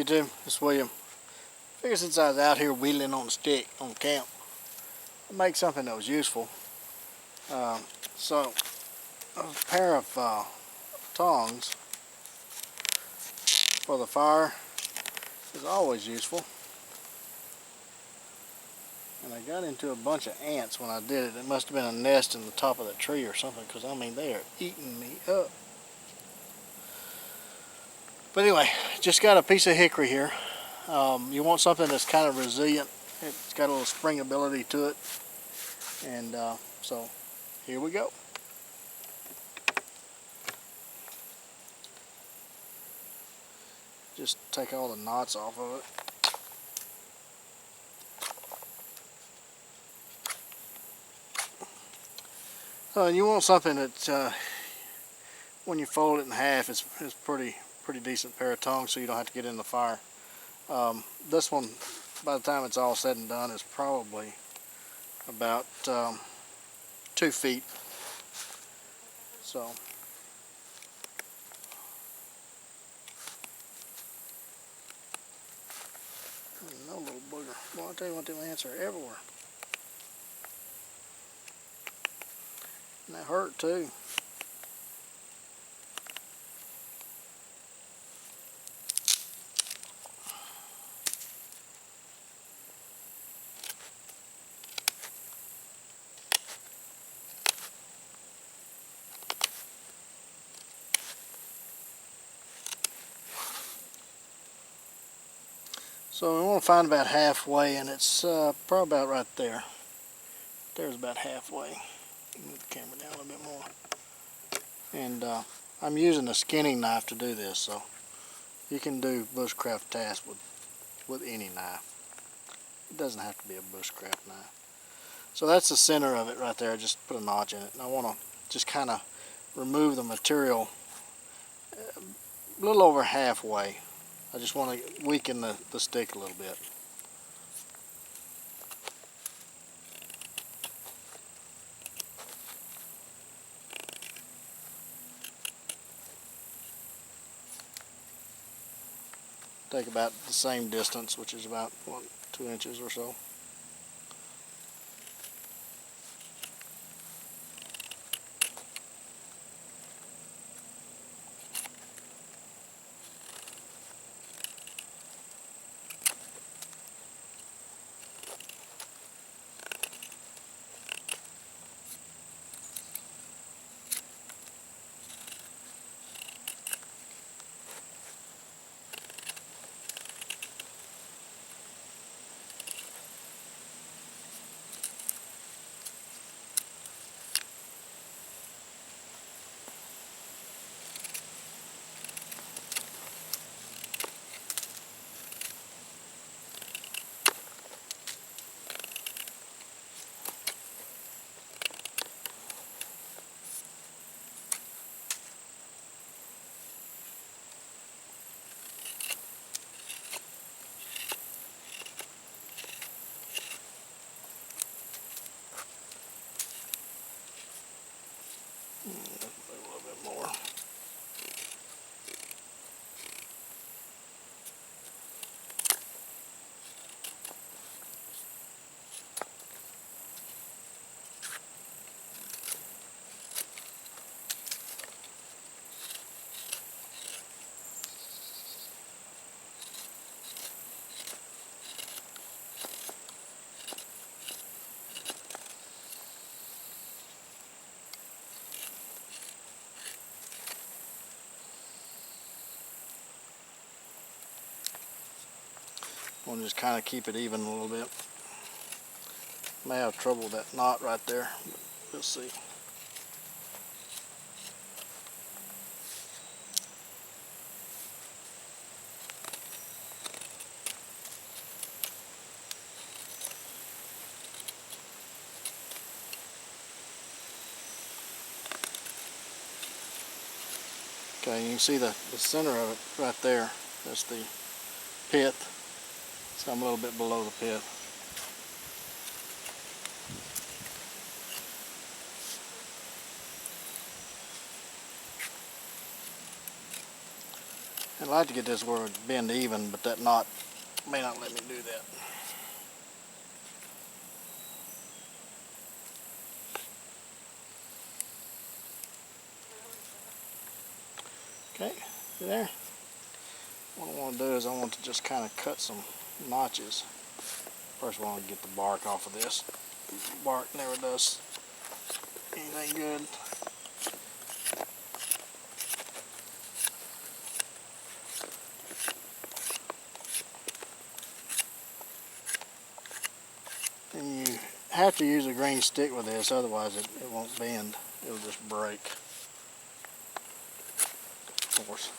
to? It's William. Figure since I was out here wheeling on the stick on camp, I'd make something that was useful. So a pair of tongs for the fire is always useful. And I got into a bunch of ants when I did it. It must have been a nest in the top of the tree or something, because I mean they are eating me up. But anyway, just got a piece of hickory here. You want something that's kind of resilient. It's got a little springability to it. And so here we go. Just take all the knots off of it. And you want something that when you fold it in half, it's pretty decent pair of tongs, so you don't have to get in the fire. This one, by the time it's all said and done, is probably about 2 feet. So no little booger. Well, I'll tell you what, them ants are everywhere. And they hurt too. So we want to find about halfway, and it's probably about right there. There's about halfway. Move the camera down a little bit more. And I'm using a skinning knife to do this, so you can do bushcraft tasks with any knife. It doesn't have to be a bushcraft knife. So that's the center of it right there. I just put a notch in it, and I want to just kind of remove the material a little over halfway. I just want to weaken the stick a little bit. Take about the same distance, which is about 2 inches or so. A little bit more. Want to just kind of keep it even a little bit. May have trouble with that knot right there, but we'll see. Okay, you can see the center of it right there. That's the pith. So I'm a little bit below the pith. I'd like to get this where it bend even, but that knot may not let me do that. Okay, see there? What I want to do is I want to just kind of cut some notches. First I want to get the bark off of this. Bark never does anything good. And you have to use a green stick with this, otherwise it won't bend. It'll just break. Of course.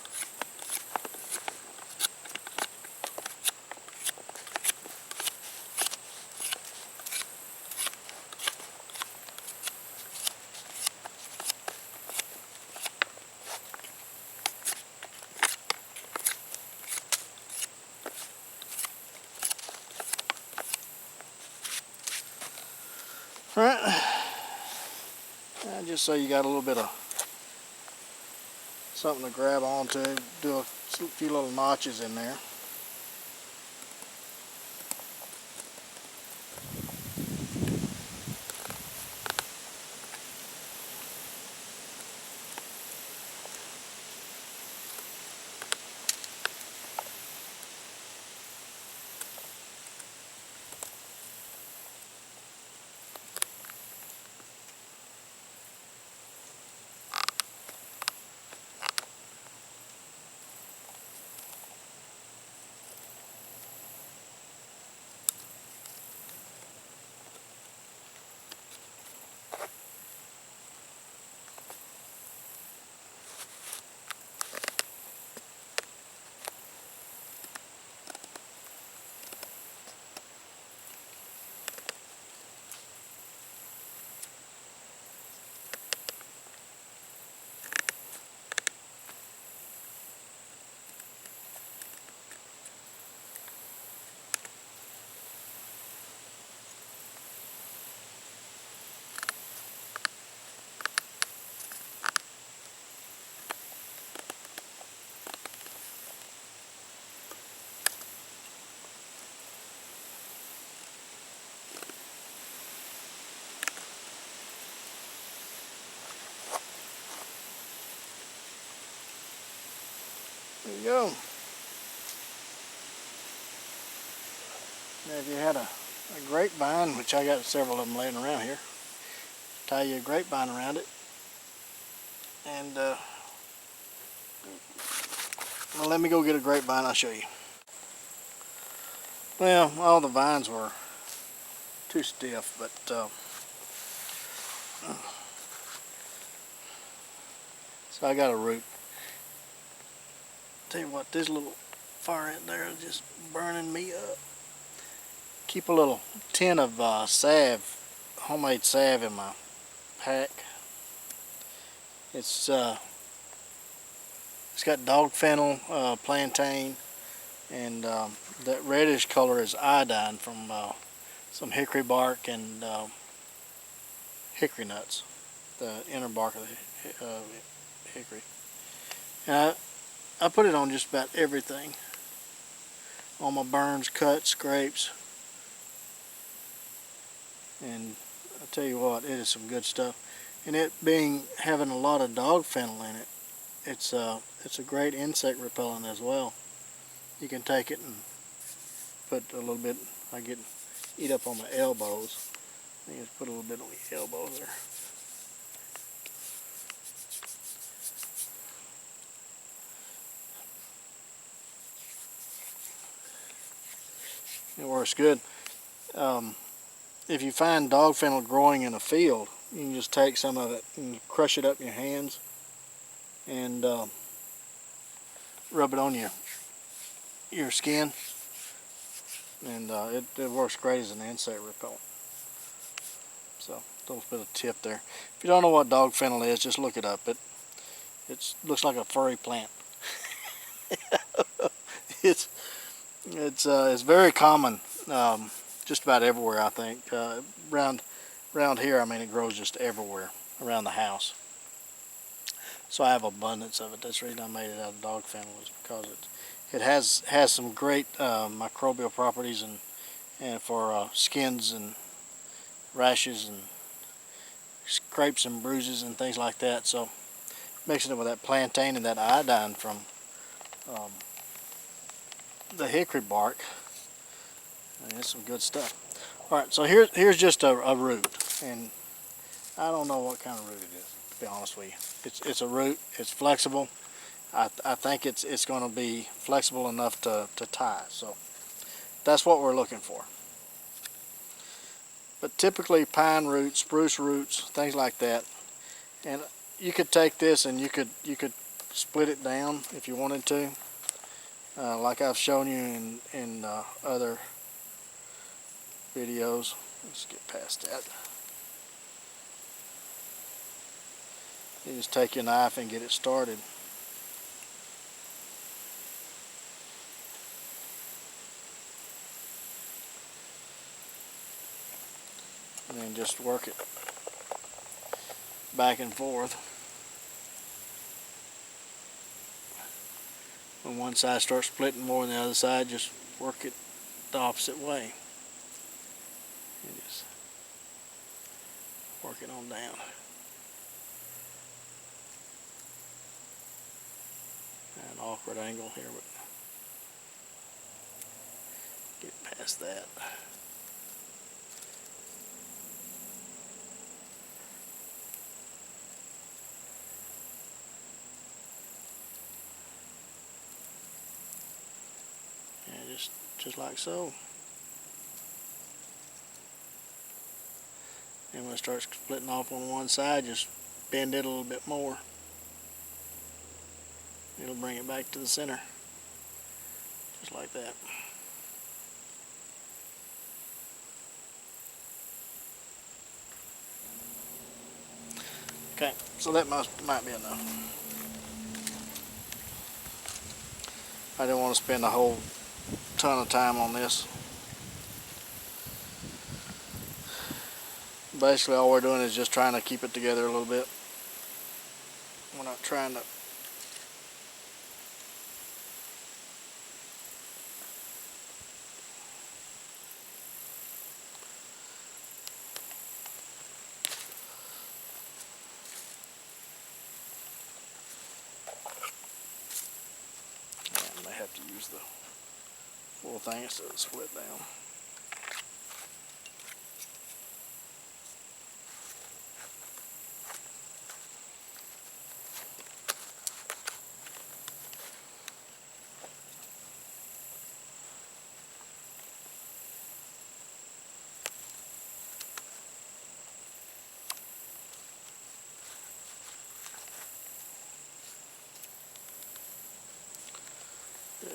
Alright, just so you got a little bit of something to grab onto, do a few little notches in there. There you go. Now if you had a grapevine, which I got several of them laying around here, tie you a grapevine around it, and well, let me go get a grapevine, I'll show you. Well, all the vines were too stiff, but so I got a root. Tell you what, this little fire ant there is just burning me up. Keep a little tin of salve, homemade salve in my pack. It's got dog fennel, plantain, and that reddish color is iodine from some hickory bark and hickory nuts, the inner bark of the hickory. And I put it on just about everything. On my burns, cuts, scrapes. And I tell you what, it is some good stuff. And it having a lot of dog fennel in it, it's a great insect repellent as well. You can take it and put a little bit. Eat up on my elbows. You just put a little bit on the elbows there. It works good. If you find dog fennel growing in a field, you can just take some of it and crush it up in your hands and rub it on your skin, and it works great as an insect repellent. So, a little bit of tip there. If you don't know what dog fennel is, just look it up. It looks like a furry plant. It's very common, just about everywhere, I think. Around here, I mean, it grows just everywhere around the house. so I have abundance of it. That's the reason I made it out of dog fennel, is because it has some great microbial properties and for skins and rashes and scrapes and bruises and things like that. So mixing it with that plantain and that iodine from the hickory bark, it's some good stuff. All right, so here's just a root, and I don't know what kind of root it is, to be honest with you. It's a root. It's flexible. I think it's going to be flexible enough to tie. So that's what we're looking for. But typically pine roots, spruce roots, things like that. And you could take this and you could split it down if you wanted to, like I've shown you in other videos. Let's get past that. You just take your knife and get it started. And then just work it back and forth. When one side starts splitting more than the other side, just work it the opposite way. And just work it on down. An awkward angle here, but get past that. And just like so. And when it starts splitting off on one side, just bend it a little bit more. It'll bring it back to the center, just like that. Okay, so that might be enough. I didn't want to spend a whole ton of time on this. Basically all we're doing is just trying to keep it together a little bit. We're not trying to I may have to use the full thing instead of split down.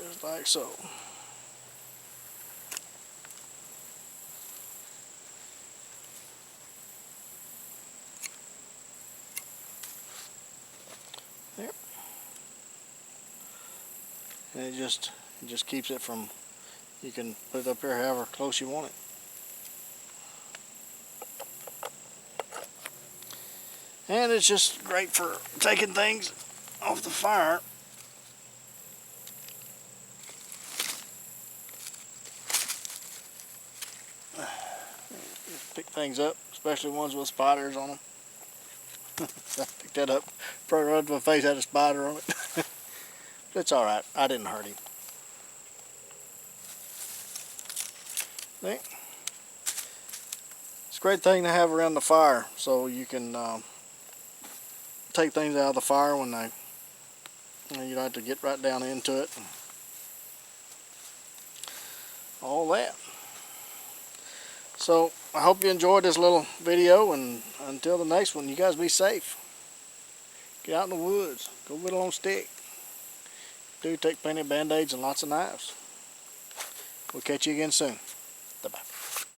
Just like so. There. And it just keeps it from, you can put it up here however close you want it. And it's just great for taking things off the fire. Pick things up, especially ones with spiders on them. I picked that up, probably right to my face, had a spider on it. But it's alright, I didn't hurt him. See? It's a great thing to have around the fire, so you can take things out of the fire when you don't have to get right down into it. All that. So I hope you enjoyed this little video, and until the next one, you guys be safe. Get out in the woods. Go whittle on stick. Do take plenty of band-aids and lots of knives. We'll catch you again soon.